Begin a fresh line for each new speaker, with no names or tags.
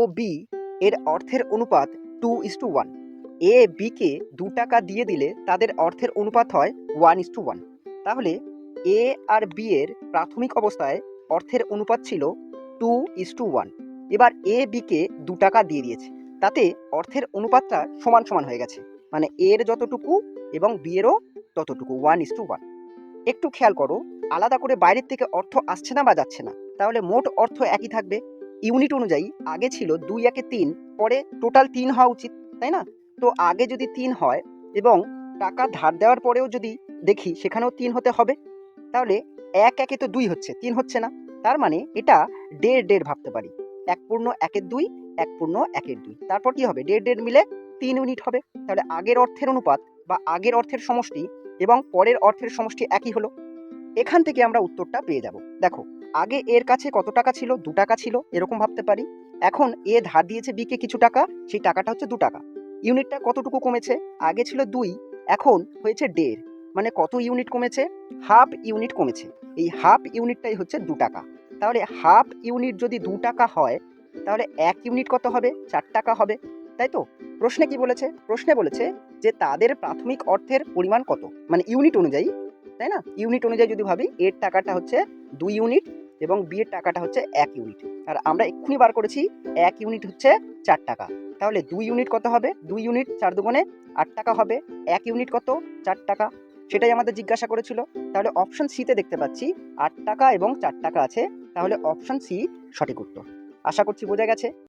ও B এর অর্থের অনুপাত 2:1। এ বিকে 2 টাকা দিয়ে দিলে তাদের অর্থের অনুপাত হয় 1:1। তাহলে এ আর বি এর প্রাথমিক অবস্থায় অর্থের অনুপাত ছিল 2:1। এবার এ বিকে 2 টাকা দিয়ে দিয়েছে, তাতে অর্থের অনুপাতটা সমান সমান হয়ে গেছে, মানে এর যতটুকু এবং বি এরও ততটুকু, 1:1। একটু খেয়াল করো, আলাদা করে বাইরের থেকে অর্থ আসছে না বা যাচ্ছে না, তাহলে মোট অর্থ একই থাকবে। ইউনিট অনুযায়ী আগে ছিল 2 একে 3, পরে টোটাল 3 হওয়া উচিত, তাই না? তো আগে যদি 3 হয় এবং টাকা ধার দেওয়ার পরেও যদি দেখি সেখানেও 3 হতে হবে, তাহলে 1 একে তো 2 হচ্ছে, 3 হচ্ছে না। তার মানে এটা 1.5 ভাবতে পারি। 1.1-2, 1.1-2, তারপর কি হবে? 1.5 মিলে 3 ইউনিট হবে। তাহলে আগের অর্থের অনুপাত বা আগের অর্থের সমষ্টি এবং পরের অর্থের সমষ্টি একই হলো। এখান থেকে আমরা উত্তরটা পেয়ে যাব। দেখো, আগে এর কাছে কত টাকা ছিল? 2 টাকা ছিল, এরকম ভাবতে পারি। এখন এ ধার দিয়েছে বিকে কিছু টাকা, সেই টাকাটা হচ্ছে 2 টাকা। ইউনিটটা কতটুকু কমেছে? আগে ছিল 2, এখন হয়েছে 1.5, মানে কত ইউনিট কমেছে? হাফ ইউনিট কমেছে। এই হাফ ইউনিটটাই হচ্ছে 2 টাকা। তাহলে হাফ ইউনিট যদি 2 টাকা হয়, তাহলে 1 ইউনিট কত হবে? 4 টাকা হবে, তাই তো? প্রশ্নে কি বলেছে? প্রশ্নে বলেছে যে তাদের প্রাথমিক অর্থের পরিমাণ কত, মানে ইউনিট অনুযায়ী, তাই না? ইউনিট অনুযায়ী যদি ভাবি, এর টাকাটা হচ্ছে 2 ইউনিট এবং বি এর টাকাটা হচ্ছে 1 ইউনিট। আর আমরা এক্ষুনি বার করেছি 1 ইউনিট হচ্ছে 4 টাকা। তাহলে 2 ইউনিট কত হবে? 2 ইউনিট 4 দুগুণে 8 টাকা হবে। 1 ইউনিট কত? 4 টাকা। সেটাই আমাদের জিজ্ঞাসা করেছিল। তাহলে অপশন সিতে দেখতে পাচ্ছি 8 টাকা এবং 4 টাকা আছে। তাহলে অপশন সি সঠিক উত্তর। আশা করছি বোঝা গেছে।